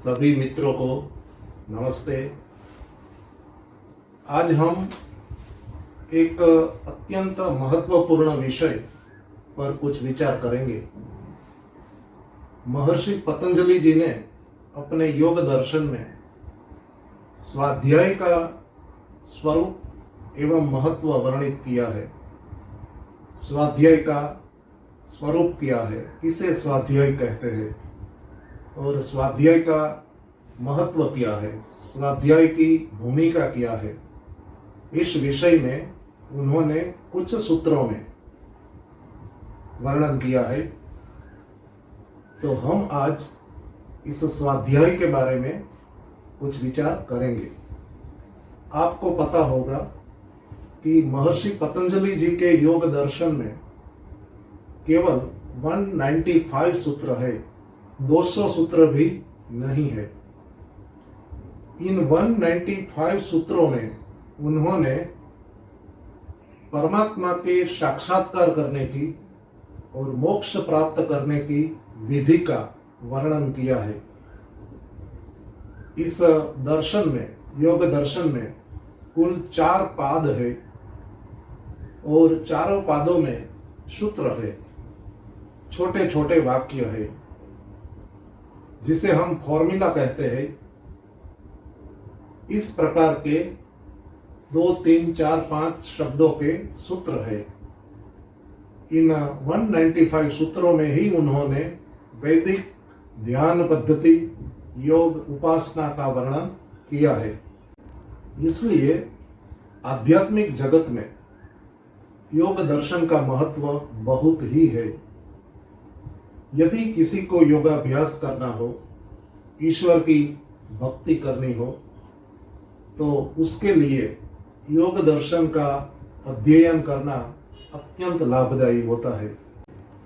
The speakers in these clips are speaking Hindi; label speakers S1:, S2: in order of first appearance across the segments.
S1: सभी मित्रों को नमस्ते। आज हम एक अत्यंत महत्वपूर्ण विषय पर कुछ विचार करेंगे। महर्षि पतंजलि जी ने अपने योग दर्शन में स्वाध्याय का स्वरूप एवं महत्व वर्णित किया है। स्वाध्याय का स्वरूप क्या है, किसे स्वाध्याय कहते हैं और स्वाध्याय का महत्व क्या है, स्वाध्याय की भूमिका क्या है, इस विषय में उन्होंने कुछ सूत्रों में वर्णन किया है। तो हम आज इस स्वाध्याय के बारे में कुछ विचार करेंगे। आपको पता होगा कि महर्षि पतंजलि जी के योग दर्शन में केवल 195 सूत्र है, 200 सूत्र भी नहीं है। इन 195 सूत्रों में उन्होंने परमात्मा के साक्षात्कार करने की और मोक्ष प्राप्त करने की विधि का वर्णन किया है। इस दर्शन में, योग दर्शन में कुल 4 पाद है और चारों पादों में सूत्र है, छोटे छोटे वाक्य है, जिसे हम फॉर्मूला कहते हैं। इस प्रकार के 2, 3, 4, 5 शब्दों के सूत्र है। इन 195 सूत्रों में ही उन्होंने वैदिक ध्यान पद्धति, योग उपासना का वर्णन किया है। इसलिए आध्यात्मिक जगत में योग दर्शन का महत्व बहुत ही है। यदि किसी को योगाभ्यास करना हो, ईश्वर की भक्ति करनी हो, तो उसके लिए योग दर्शन का अध्ययन करना अत्यंत लाभदायी होता है।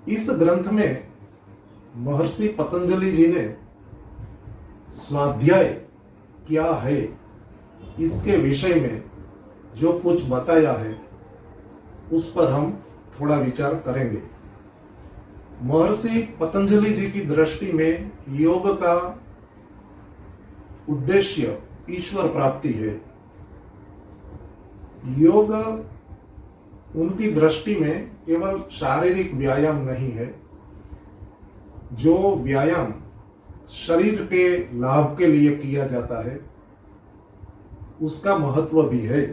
S1: इस ग्रंथ में महर्षि पतंजलि जी ने स्वाध्याय क्या है, इसके विषय में जो कुछ बताया है, उस पर हम थोड़ा विचार करेंगे। महर्षि पतंजलि जी की दृष्टि में योग का उद्देश्य ईश्वर प्राप्ति है। योग उनकी दृष्टि में केवल शारीरिक व्यायाम नहीं है। जो व्यायाम शरीर के लाभ के लिए किया जाता है, उसका महत्व भी है,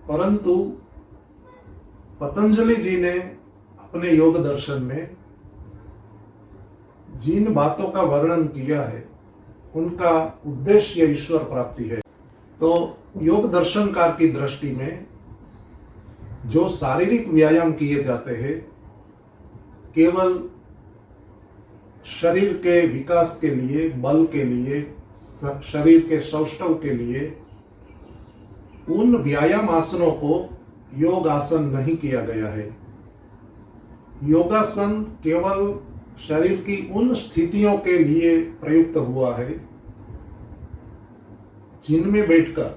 S1: परंतु पतंजलि जी ने अपने योग दर्शन में जिन बातों का वर्णन किया है, उनका उद्देश्य ईश्वर प्राप्ति है। तो योग दर्शनकार की दृष्टि में जो शारीरिक व्यायाम किए जाते हैं, केवल शरीर के विकास के लिए, बल के लिए, शरीर के सौष्ठव के लिए, उन व्यायाम आसनों को योग आसन नहीं किया गया है। योगासन केवल शरीर की उन स्थितियों के लिए प्रयुक्त हुआ है जिनमें बैठकर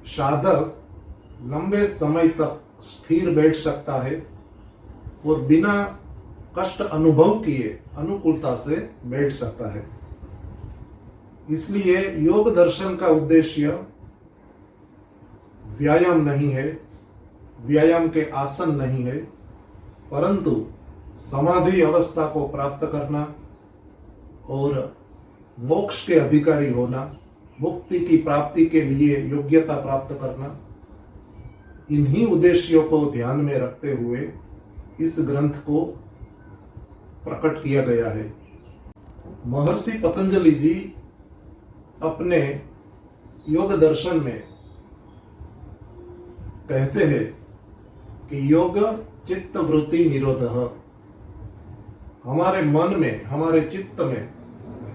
S1: साधक लंबे समय तक स्थिर बैठ सकता है और बिना कष्ट अनुभव किए अनुकूलता से बैठ सकता है। इसलिए योग दर्शन का उद्देश्य व्यायाम नहीं है, व्यायाम के आसन नहीं है, परंतु समाधि अवस्था को प्राप्त करना और मोक्ष के अधिकारी होना, मुक्ति की प्राप्ति के लिए योग्यता प्राप्त करना, इन्हीं उद्देश्यों को ध्यान में रखते हुए इस ग्रंथ को प्रकट किया गया है। महर्षि पतंजलि जी अपने योग दर्शन में कहते हैं कि योग चित्त वृत्ति निरोधः। हमारे मन में, हमारे चित्त में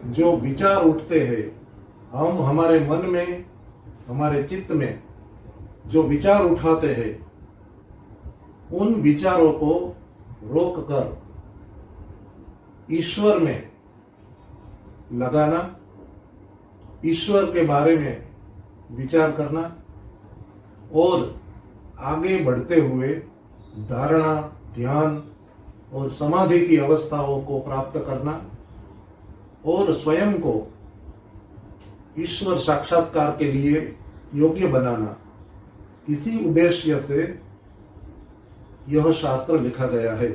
S1: जो विचार उठते हैं, हम हमारे मन में, हमारे चित्त में जो विचार उठाते हैं, उन विचारों को रोककर ईश्वर में लगाना, ईश्वर के बारे में विचार करना और आगे बढ़ते हुए धारणा, ध्यान और समाधि की अवस्थाओं को प्राप्त करना और स्वयं को ईश्वर साक्षात्कार के लिए योग्य बनाना, इसी उद्देश्य से यह शास्त्र लिखा गया है।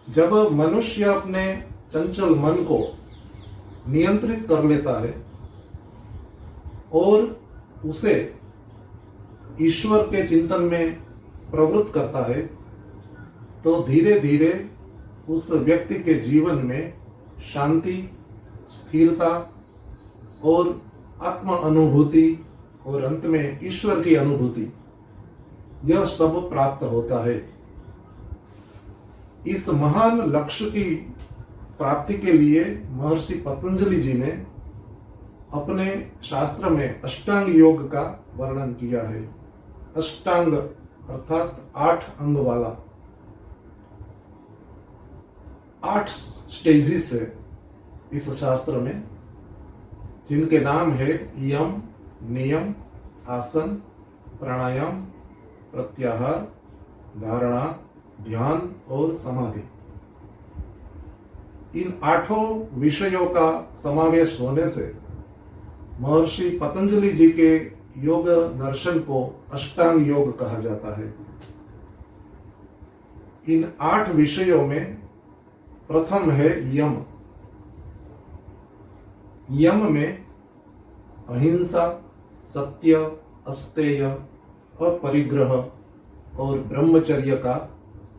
S1: जब मनुष्य अपने चंचल मन को नियंत्रित कर लेता है और उसे ईश्वर के चिंतन में प्रवृत्त करता है, तो धीरे धीरे उस व्यक्ति के जीवन में शांति, स्थिरता और आत्म अनुभूति और अंत में ईश्वर की अनुभूति, यह सब प्राप्त होता है। इस महान लक्ष्य की प्राप्ति के लिए महर्षि पतंजलि जी ने अपने शास्त्र में अष्टांग योग का वर्णन किया है। अष्टांग अर्थात 8 अंग वाला, 8 स्टेजेस है इस शास्त्र में, जिनके नाम है यम, नियम, आसन, प्राणायाम, प्रत्याहार, धारणा, ध्यान और समाधि। इन 8 विषयों का समावेश होने से महर्षि पतंजलि जी के योग दर्शन को अष्टांग योग कहा जाता है। इन 8 विषयों में प्रथम है यम। यम में अहिंसा, सत्य, अस्तेय, अपरिग्रह और ब्रह्मचर्य का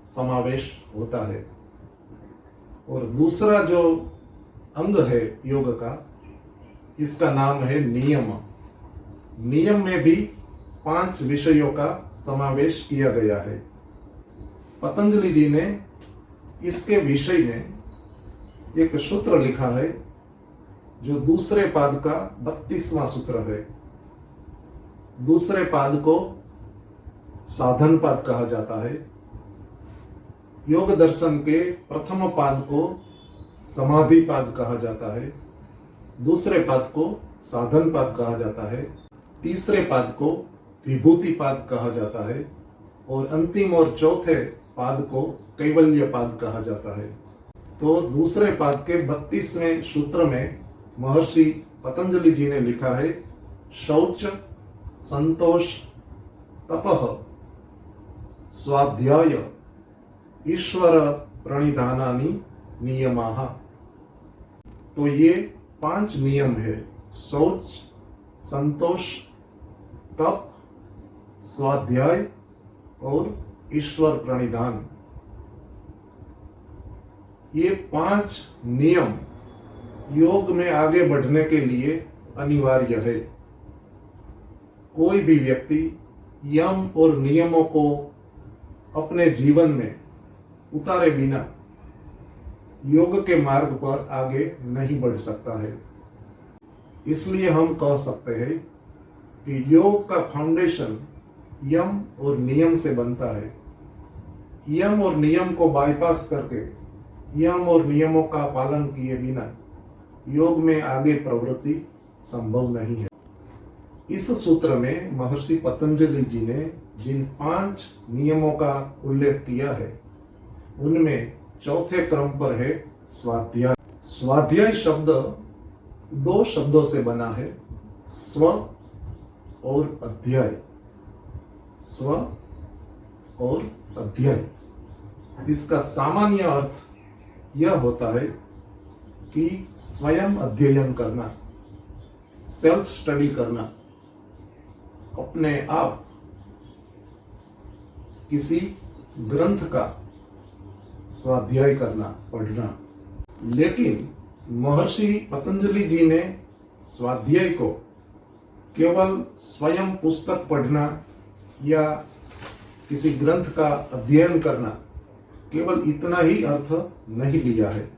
S1: समावेश होता है। और दूसरा जो अंग है योग का, इसका नाम है नियम। नियम में भी 5 विषयों का समावेश किया गया है। पतंजलि जी ने इसके विषय में एक सूत्र लिखा है, जो दूसरे पाद का 32वां सूत्र है। दूसरे पाद को साधन पाद कहा जाता है। योग दर्शन के प्रथम पाद को समाधि पाद कहा जाता है। दूसरे पाद को साधन पाद कहा जाता है। तीसरे पाद को विभूति पाद कहा जाता है और अंतिम और चौथे पाद को कैवल्य पाद कहा जाता है। तो दूसरे पाद के 32वें सूत्र में महर्षि पतंजलि जी ने लिखा है, शौच, संतोष, तपः, स्वाध्याय, ईश्वर प्रणिधानानि नियमाः। तो ये 5 नियम है, शौच, संतोष, तप, स्वाध्याय और ईश्वर प्रणिधान। ये 5 नियम योग में आगे बढ़ने के लिए अनिवार्य है। कोई भी व्यक्ति यम और नियमों को अपने जीवन में उतारे बिना योग के मार्ग पर आगे नहीं बढ़ सकता है। इसलिए हम कह सकते हैं कि योग का फाउंडेशन यम और नियम से बनता है। यम और नियम को बाईपास करके, यम और नियमों का पालन किए बिना योग में आगे प्रवृत्ति संभव नहीं है। इस सूत्र में महर्षि पतंजलि जी ने जिन 5 नियमों का उल्लेख किया है, उनमें चौथे क्रम पर है स्वाध्याय। स्वाध्याय शब्द 2 शब्दों से बना है, स्व और अध्याय। स्व और अध्याय, इसका सामान्य अर्थ यह होता है कि स्वयं अध्ययन करना, सेल्फ स्टडी करना, अपने आप किसी ग्रंथ का स्वाध्याय करना, पढ़ना। लेकिन महर्षि पतंजलि जी ने स्वाध्याय को केवल स्वयं पुस्तक पढ़ना या किसी ग्रंथ का अध्ययन करना, केवल इतना ही अर्थ नहीं लिया है।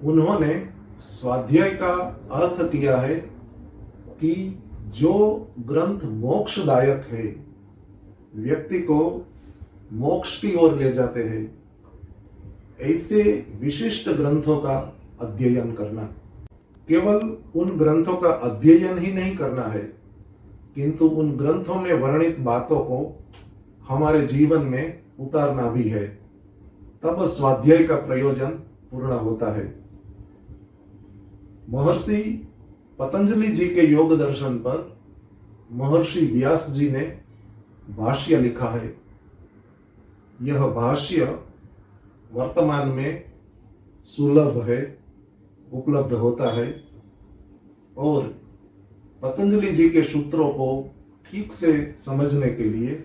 S1: उन्होंने स्वाध्याय का अर्थ किया है कि जो ग्रंथ मोक्षदायक है, व्यक्ति को मोक्ष की ओर ले जाते हैं, ऐसे विशिष्ट ग्रंथों का अध्ययन करना। केवल उन ग्रंथों का अध्ययन ही नहीं करना है, किंतु उन ग्रंथों में वर्णित बातों को हमारे जीवन में उतारना भी है। तब स्वाध्याय का प्रयोजन पूर्ण होता है। महर्षि पतंजलि जी के योग दर्शन पर महर्षि व्यास जी ने भाष्य लिखा है। यह भाष्य वर्तमान में सुलभ है, उपलब्ध होता है और पतंजलि जी के सूत्रों को ठीक से समझने के लिए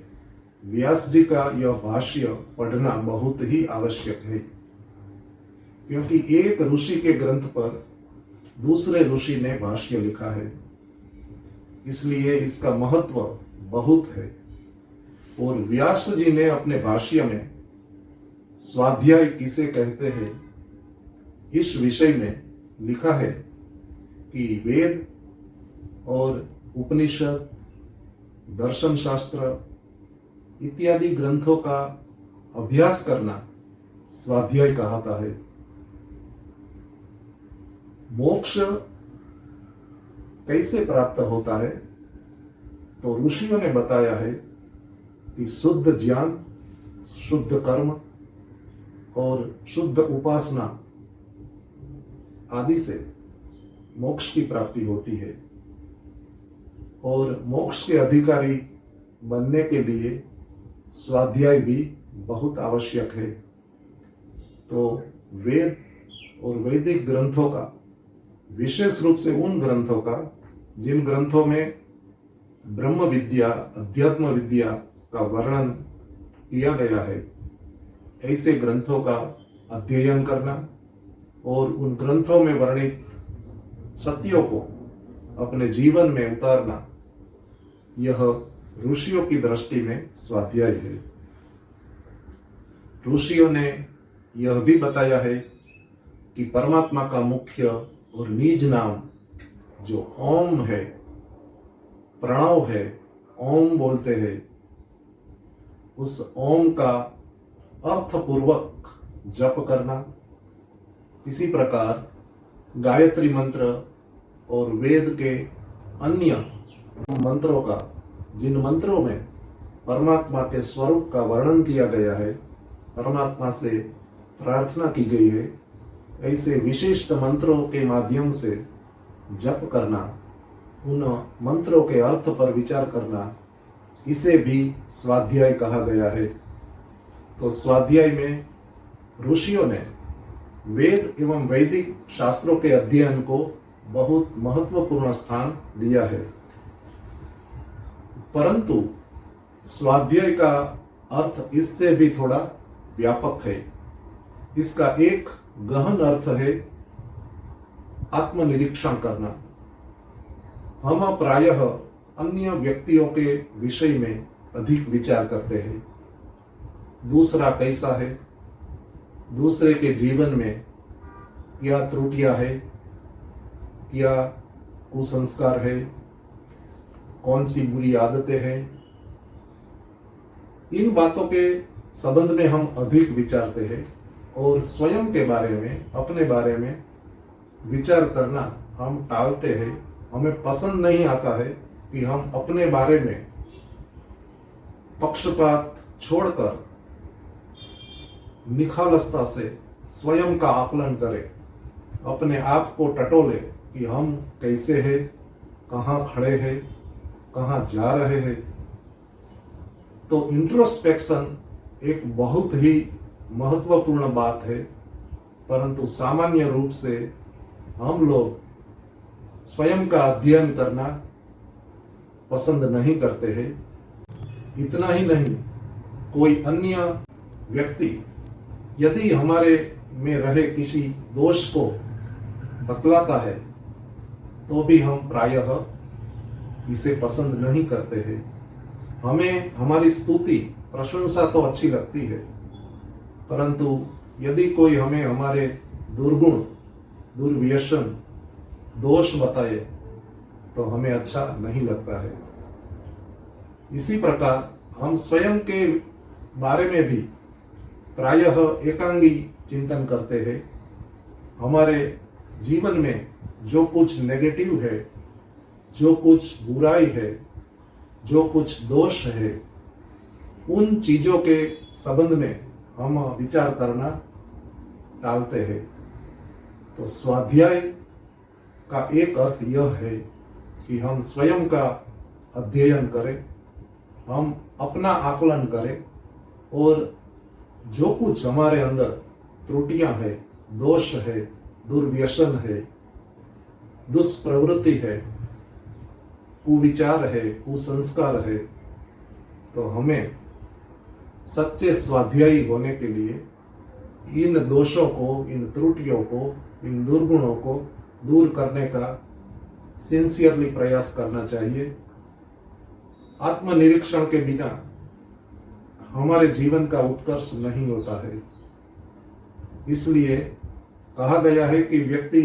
S1: व्यास जी का यह भाष्य पढ़ना बहुत ही आवश्यक है, क्योंकि एक ऋषि के ग्रंथ पर दूसरे ऋषि ने भाष्य लिखा है, इसलिए इसका महत्व बहुत है। और व्यास जी ने अपने भाष्य में स्वाध्याय किसे कहते हैं इस विषय में लिखा है कि वेद और उपनिषद, दर्शन शास्त्र इत्यादि ग्रंथों का अभ्यास करना स्वाध्याय कहता है। मोक्ष कैसे प्राप्त होता है, तो ऋषियों ने बताया है कि शुद्ध ज्ञान, शुद्ध कर्म और शुद्ध उपासना आदि से मोक्ष की प्राप्ति होती है। और मोक्ष के अधिकारी बनने के लिए स्वाध्याय भी बहुत आवश्यक है। तो वेद और वैदिक ग्रंथों का, विशेष रूप से उन ग्रंथों का जिन ग्रंथों में ब्रह्म विद्या, अध्यात्म विद्या का वर्णन किया गया है, ऐसे ग्रंथों का अध्ययन करना और उन ग्रंथों में वर्णित सत्यों को अपने जीवन में उतारना, यह ऋषियों की दृष्टि में स्वाध्याय है। ऋषियों ने यह भी बताया है कि परमात्मा का मुख्य और निज नाम जो ओम है, प्रणव है, ओम बोलते हैं, उस ओम का अर्थपूर्वक जप करना, इसी प्रकार गायत्री मंत्र और वेद के अन्य मंत्रों का, जिन मंत्रों में परमात्मा के स्वरूप का वर्णन किया गया है, परमात्मा से प्रार्थना की गई है, ऐसे विशिष्ट मंत्रों के माध्यम से जप करना, उन मंत्रों के अर्थ पर विचार करना, इसे भी स्वाध्याय कहा गया है। तो स्वाध्याय में ऋषियों ने वेद एवं वैदिक शास्त्रों के अध्ययन को बहुत महत्वपूर्ण स्थान दिया है। परंतु स्वाध्याय का अर्थ इससे भी थोड़ा व्यापक है। इसका एक गहन अर्थ है आत्मनिरीक्षण करना। हम प्रायः अन्य व्यक्तियों के विषय में अधिक विचार करते हैं। दूसरा कैसा है, दूसरे के जीवन में क्या त्रुटियां है, क्या कुसंस्कार है, कौन सी बुरी आदतें हैं, इन बातों के संबंध में हम अधिक विचारते हैं और स्वयं के बारे में, अपने बारे में विचार करना हम टालते हैं। हमें पसंद नहीं आता है कि हम अपने बारे में पक्षपात छोड़कर निखालसता से स्वयं का आकलन करें, अपने आप को टटोले कि हम कैसे हैं, कहाँ खड़े हैं, कहाँ जा रहे हैं। तो इंट्रोस्पेक्शन एक बहुत ही महत्वपूर्ण बात है, परंतु सामान्य रूप से हम लोग स्वयं का अध्ययन करना पसंद नहीं करते हैं। इतना ही नहीं, कोई अन्य व्यक्ति यदि हमारे में रहे किसी दोष को बतलाता है तो भी हम प्रायः इसे पसंद नहीं करते हैं। हमें हमारी स्तुति, प्रशंसा तो अच्छी लगती है, परंतु यदि कोई हमें हमारे दुर्गुण, दुर्व्यसन, दोष बताए तो हमें अच्छा नहीं लगता है। इसी प्रकार हम स्वयं के बारे में भी प्रायः एकांगी चिंतन करते हैं। हमारे जीवन में जो कुछ नेगेटिव है, जो कुछ बुराई है, जो कुछ दोष है, उन चीजों के संबंध में हम विचार करना टालते हैं। तो स्वाध्याय का एक अर्थ यह है कि हम स्वयं का अध्ययन करें, हम अपना आकलन करें और जो कुछ हमारे अंदर त्रुटियां है, दोष है, दुर्व्यसन है, दुष्प्रवृत्ति है, कुविचार है, कुसंस्कार है, तो हमें सच्चे स्वाध्यायी होने के लिए इन दोषों को, इन त्रुटियों को, इन दुर्गुणों को दूर करने का सिंसियरली प्रयास करना चाहिए। आत्मनिरीक्षण के बिना हमारे जीवन का उत्कर्ष नहीं होता है। इसलिए कहा गया है कि व्यक्ति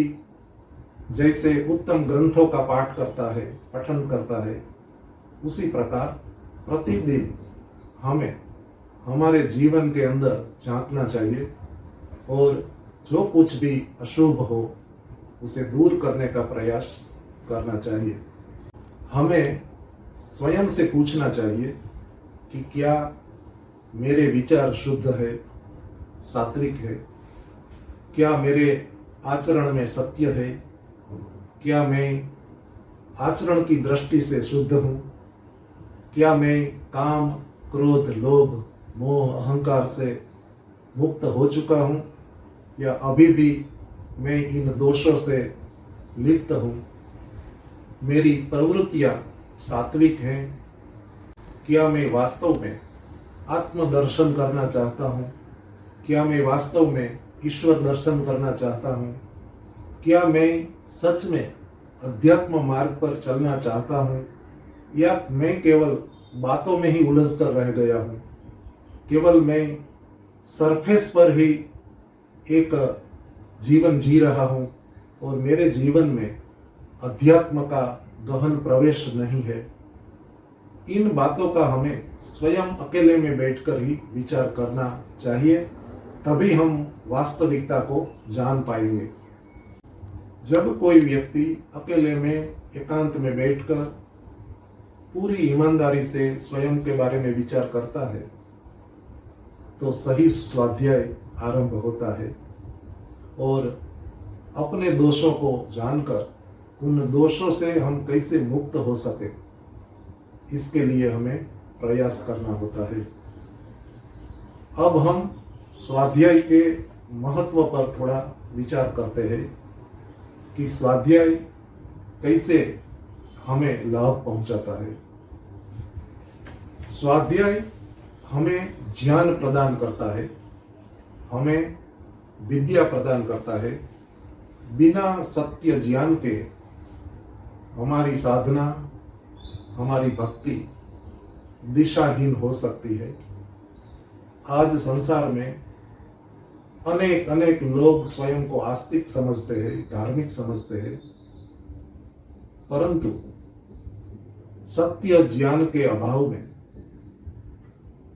S1: जैसे उत्तम ग्रंथों का पाठ करता है, पठन करता है, उसी प्रकार प्रतिदिन हमें हमारे जीवन के अंदर झांकना चाहिए और जो कुछ भी अशुभ हो उसे दूर करने का प्रयास करना चाहिए। हमें स्वयं से पूछना चाहिए कि क्या मेरे विचार शुद्ध है, सात्विक है, क्या मेरे आचरण में सत्य है, क्या मैं आचरण की दृष्टि से शुद्ध हूँ, क्या मैं काम, क्रोध, लोभ, मोह, अहंकार से मुक्त हो चुका हूँ या अभी भी मैं इन दोषों से लिप्त हूँ। मेरी प्रवृत्तियाँ सात्विक हैं, क्या मैं वास्तव में आत्मदर्शन करना चाहता हूँ, क्या मैं वास्तव में ईश्वर दर्शन करना चाहता हूँ, क्या मैं सच में अध्यात्म मार्ग पर चलना चाहता हूँ या मैं केवल बातों में ही उलझ कर रह गया हूँ, केवल मैं सरफेस पर ही एक जीवन जी रहा हूँ और मेरे जीवन में अध्यात्म का गहन प्रवेश नहीं है। इन बातों का हमें स्वयं अकेले में बैठकर ही विचार करना चाहिए, तभी हम वास्तविकता को जान पाएंगे। जब कोई व्यक्ति अकेले में एकांत में बैठकर पूरी ईमानदारी से स्वयं के बारे में विचार करता है तो सही स्वाध्याय आरंभ होता है और अपने दोषों को जानकर उन दोषों से हम कैसे मुक्त हो सके, इसके लिए हमें प्रयास करना होता है। अब हम स्वाध्याय के महत्व पर थोड़ा विचार करते हैं कि स्वाध्याय कैसे हमें लाभ पहुंचाता है। स्वाध्याय हमें ज्ञान प्रदान करता है, हमें विद्या प्रदान करता है। बिना सत्य ज्ञान के हमारी साधना, हमारी भक्ति दिशाहीन हो सकती है। आज संसार में अनेक अनेक लोग स्वयं को आस्तिक समझते हैं, धार्मिक समझते हैं, परंतु सत्य ज्ञान के अभाव में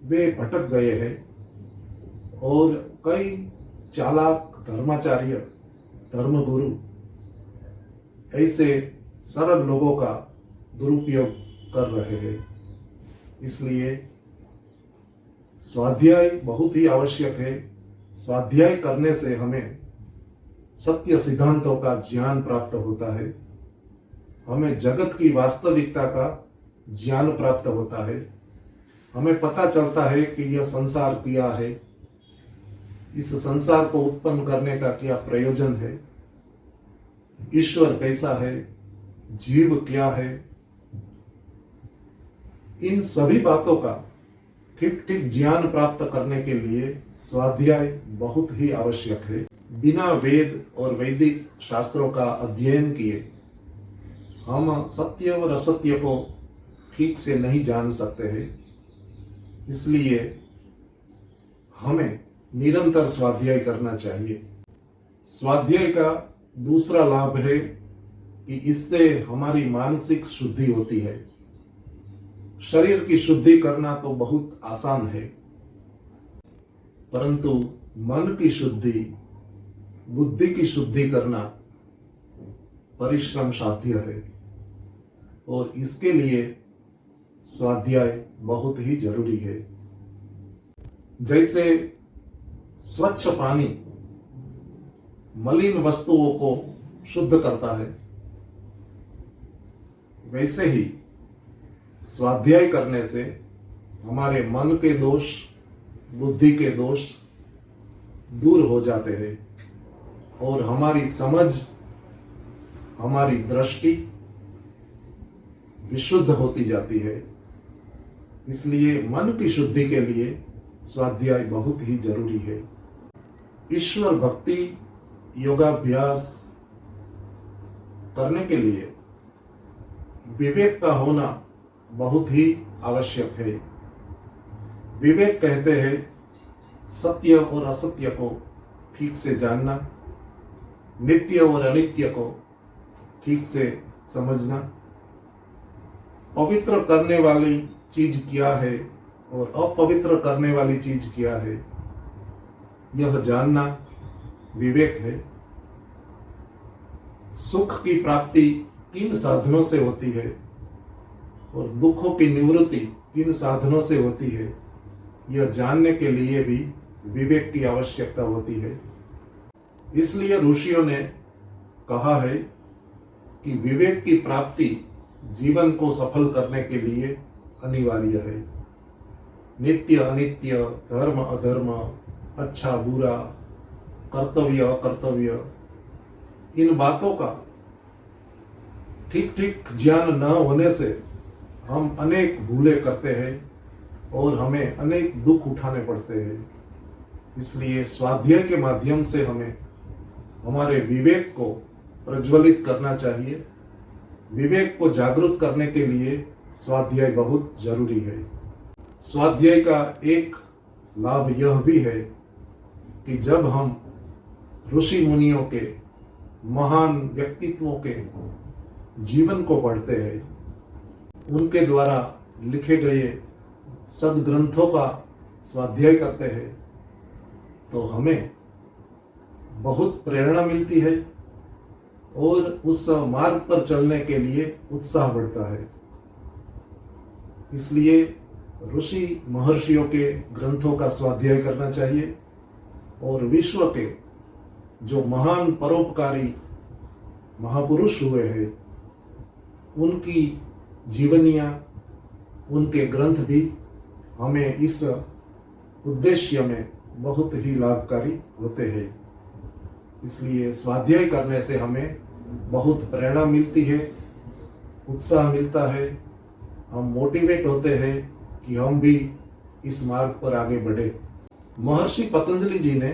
S1: वे भटक गए हैं और कई चालाक धर्माचार्य, धर्मगुरु ऐसे सरल लोगों का दुरुपयोग कर रहे हैं। इसलिए स्वाध्याय बहुत ही आवश्यक है। स्वाध्याय करने से हमें सत्य सिद्धांतों का ज्ञान प्राप्त होता है, हमें जगत की वास्तविकता का ज्ञान प्राप्त होता है, हमें पता चलता है कि यह संसार क्या है, इस संसार को उत्पन्न करने का क्या प्रयोजन है, ईश्वर कैसा है, जीव क्या है। इन सभी बातों का ठीक ठीक ज्ञान प्राप्त करने के लिए स्वाध्याय बहुत ही आवश्यक है। बिना वेद और वैदिक शास्त्रों का अध्ययन किए हम सत्य और असत्य को ठीक से नहीं जान सकते हैं। इसलिए हमें निरंतर स्वाध्याय करना चाहिए। स्वाध्याय का दूसरा लाभ है कि इससे हमारी मानसिक शुद्धि होती है। शरीर की शुद्धि करना तो बहुत आसान है, परंतु मन की शुद्धि, बुद्धि की शुद्धि करना परिश्रम साध्य है और इसके लिए स्वाध्याय बहुत ही जरूरी है। जैसे स्वच्छ पानी मलिन वस्तुओं को शुद्ध करता है, वैसे ही स्वाध्याय करने से हमारे मन के दोष, बुद्धि के दोष दूर हो जाते हैं और हमारी समझ, हमारी दृष्टि विशुद्ध होती जाती है। इसलिए मन की शुद्धि के लिए स्वाध्याय बहुत ही जरूरी है। ईश्वर भक्ति योगाभ्यास करने के लिए विवेक का होना बहुत ही आवश्यक है। विवेक कहते हैं सत्य और असत्य को ठीक से जानना, नित्य और अनित्य को ठीक से समझना, पवित्र करने वाली चीज क्या है और अपवित्र करने वाली चीज क्या है, यह जानना विवेक है। सुख की प्राप्ति किन साधनों से होती है और दुखों की निवृत्ति किन साधनों से होती है, यह जानने के लिए भी विवेक की आवश्यकता होती है। इसलिए ऋषियों ने कहा है कि विवेक की प्राप्ति जीवन को सफल करने के लिए अनिवार्य है। नित्य अनित्य, धर्म अधर्म, अच्छा बुरा, कर्तव्य अकर्तव्य, इन बातों का ठीक ठीक ज्ञान न होने से हम अनेक भूलें करते हैं और हमें अनेक दुख उठाने पड़ते हैं। इसलिए स्वाध्याय के माध्यम से हमें हमारे विवेक को प्रज्वलित करना चाहिए। विवेक को जागृत करने के लिए स्वाध्याय बहुत जरूरी है। स्वाध्याय का एक लाभ यह भी है कि जब हम ऋषि मुनियों के, महान व्यक्तित्वों के जीवन को पढ़ते हैं, उनके द्वारा लिखे गए सदग्रंथों का स्वाध्याय करते हैं, तो हमें बहुत प्रेरणा मिलती है और उस मार्ग पर चलने के लिए उत्साह बढ़ता है। इसलिए ऋषि महर्षियों के ग्रंथों का स्वाध्याय करना चाहिए और विश्व के जो महान परोपकारी महापुरुष हुए हैं, उनकी जीवनियाँ, उनके ग्रंथ भी हमें इस उद्देश्य में बहुत ही लाभकारी होते हैं। इसलिए स्वाध्याय करने से हमें बहुत प्रेरणा मिलती है, उत्साह मिलता है, हम मोटिवेट होते हैं कि हम भी इस मार्ग पर आगे बढ़े। महर्षि पतंजलि जी ने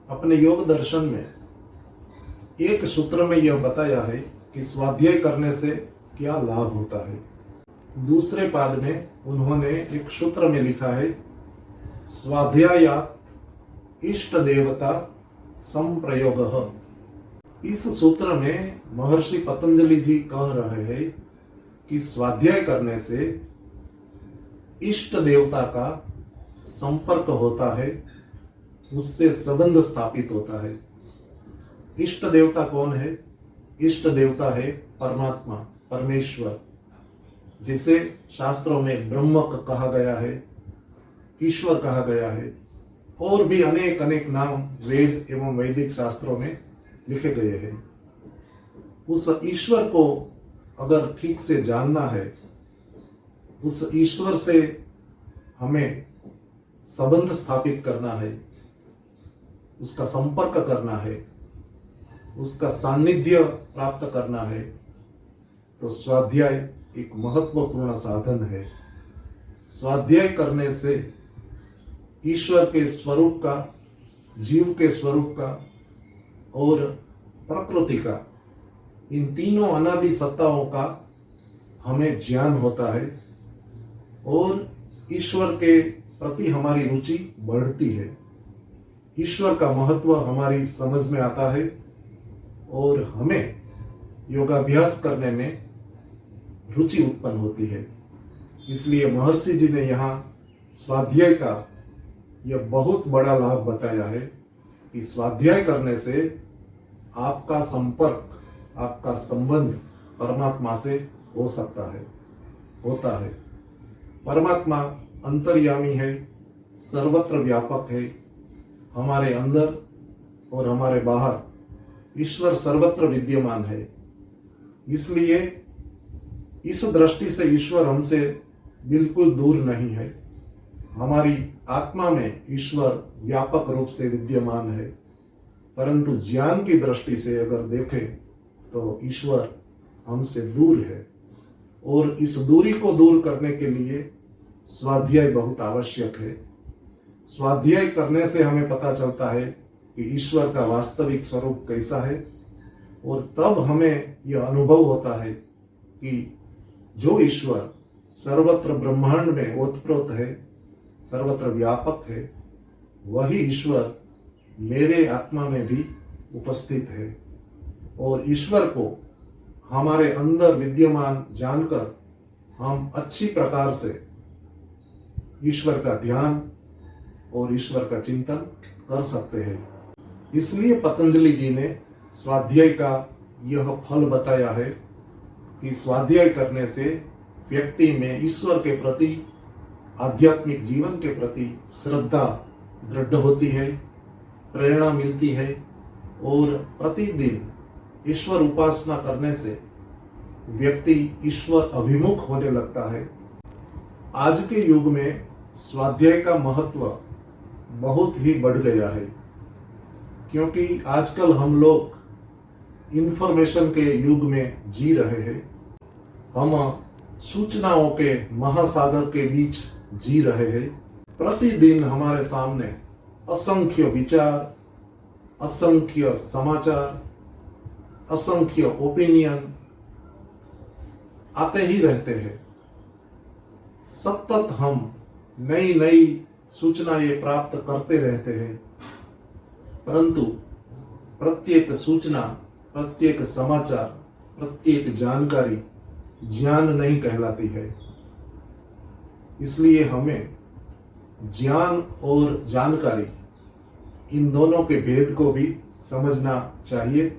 S1: अपने योग दर्शन में एक सूत्र में यह बताया है कि स्वाध्याय करने से क्या लाभ होता है। दूसरे पाद में उन्होंने एक सूत्र में लिखा है, स्वाध्यायात् इष्ट देवता संप्रयोग। इस सूत्र में महर्षि पतंजलि जी कह रहे हैं कि स्वाध्याय करने से इष्ट देवता का संपर्क होता है, उससे संबंध स्थापित होता है। इष्ट देवता कौन है? इष्ट देवता है परमात्मा, परमेश्वर, जिसे शास्त्रों में ब्रह्म कहा गया है, ईश्वर कहा गया है, और भी अनेक अनेक नाम वेद एवं वैदिक शास्त्रों में लिखे गए हैं। उस ईश्वर को अगर ठीक से जानना है, उस ईश्वर से हमें संबंध स्थापित करना है, उसका संपर्क करना है, उसका सानिध्य प्राप्त करना है, तो स्वाध्याय एक महत्वपूर्ण साधन है। स्वाध्याय करने से ईश्वर के स्वरूप का, जीव के स्वरूप का और प्रकृति का, इन तीनों अनादि सत्ताओं का हमें ज्ञान होता है और ईश्वर के प्रति हमारी रुचि बढ़ती है। ईश्वर का महत्व हमारी समझ में आता है और हमें योगाभ्यास करने में रुचि उत्पन्न होती है। इसलिए महर्षि जी ने यहाँ स्वाध्याय का यह बहुत बड़ा लाभ बताया है कि स्वाध्याय करने से आपका संपर्क, आपका संबंध परमात्मा से हो सकता है, होता है। परमात्मा अंतर्यामी है, सर्वत्र व्यापक है, हमारे अंदर और हमारे बाहर ईश्वर सर्वत्र विद्यमान है। इसलिए इस दृष्टि से ईश्वर हमसे बिल्कुल दूर नहीं है। हमारी आत्मा में ईश्वर व्यापक रूप से विद्यमान है, परंतु ज्ञान की दृष्टि से अगर देखें तो ईश्वर हमसे दूर है, और इस दूरी को दूर करने के लिए स्वाध्याय बहुत आवश्यक है। स्वाध्याय करने से हमें पता चलता है कि ईश्वर का वास्तविक स्वरूप कैसा है, और तब हमें यह अनुभव होता है कि जो ईश्वर सर्वत्र ब्रह्मांड में ओतप्रोत है, सर्वत्र व्यापक है, वही ईश्वर मेरे आत्मा में भी उपस्थित है। और ईश्वर को हमारे अंदर विद्यमान जानकर हम अच्छी प्रकार से ईश्वर का ध्यान और ईश्वर का चिंतन कर सकते हैं। इसलिए पतंजलि जी ने स्वाध्याय का यह फल बताया है कि स्वाध्याय करने से व्यक्ति में ईश्वर के प्रति, आध्यात्मिक जीवन के प्रति श्रद्धा दृढ़ होती है, प्रेरणा मिलती है, और प्रतिदिन ईश्वर उपासना करने से व्यक्ति ईश्वर अभिमुख होने लगता है। आज के युग में स्वाध्याय का महत्व बहुत ही बढ़ गया है, क्योंकि आजकल हम लोग इंफॉर्मेशन के युग में जी रहे हैं। हम सूचनाओं के महासागर के बीच जी रहे हैं। प्रतिदिन हमारे सामने असंख्य विचार, असंख्य समाचार, असंख्य ओपिनियन आते ही रहते हैं। सतत हम नई नई सूचनाएं प्राप्त करते रहते हैं, परंतु प्रत्येक सूचना, प्रत्येक समाचार, प्रत्येक जानकारी ज्ञान नहीं कहलाती है। इसलिए हमें ज्ञान और जानकारी, इन दोनों के भेद को भी समझना चाहिए,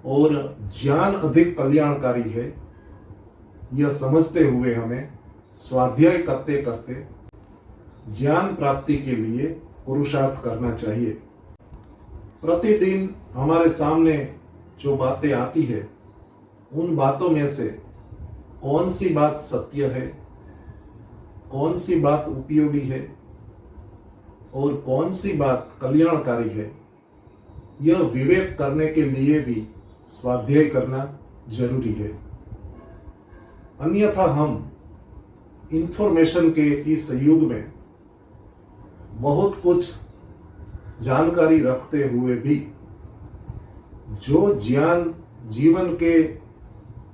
S1: और ज्ञान अधिक कल्याणकारी है यह समझते हुए हमें स्वाध्याय करते करते ज्ञान प्राप्ति के लिए पुरुषार्थ करना चाहिए। प्रतिदिन हमारे सामने जो बातें आती है, उन बातों में से कौन सी बात सत्य है, कौन सी बात उपयोगी है, और कौन सी बात कल्याणकारी है, यह विवेक करने के लिए भी स्वाध्याय करना जरूरी है। अन्यथा हम इंफॉर्मेशन के इस युग में बहुत कुछ जानकारी रखते हुए भी जो ज्ञान जीवन के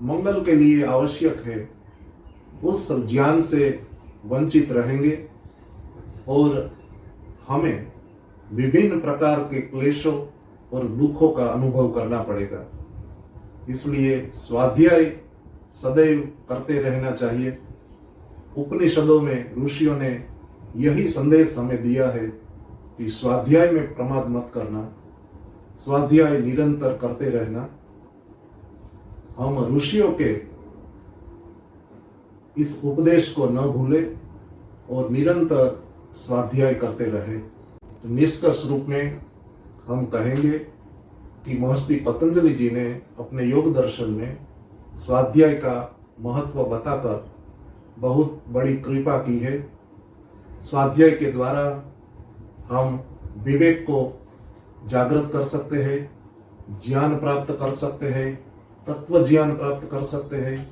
S1: मंगल के लिए आवश्यक है, उस ज्ञान से वंचित रहेंगे, और हमें विभिन्न प्रकार के क्लेशों और दुखों का अनुभव करना पड़ेगा। इसलिए स्वाध्याय सदैव करते रहना चाहिए। उपनिषदों में ऋषियों ने यही संदेश हमें दिया है कि स्वाध्याय में प्रमाद मत करना, स्वाध्याय निरंतर करते रहना। हम ऋषियों के इस उपदेश को न भूलें और निरंतर स्वाध्याय करते रहे। तो निष्कर्ष रूप में हम कहेंगे कि महर्षि पतंजलि जी ने अपने योग दर्शन में स्वाध्याय का महत्व बताकर बहुत बड़ी कृपा की है। स्वाध्याय के द्वारा हम विवेक को जागृत कर सकते हैं, ज्ञान प्राप्त कर सकते हैं, तत्व ज्ञान प्राप्त कर सकते हैं,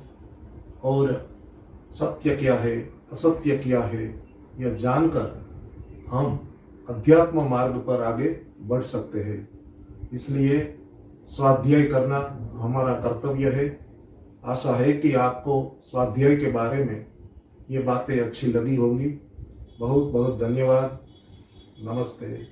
S1: और सत्य क्या है, असत्य क्या है, यह जानकर हम अध्यात्म मार्ग पर आगे बढ़ सकते हैं। इसलिए स्वाध्याय करना हमारा कर्तव्य है। आशा है कि आपको स्वाध्याय के बारे में ये बातें अच्छी लगी होंगी। बहुत बहुत धन्यवाद। नमस्ते।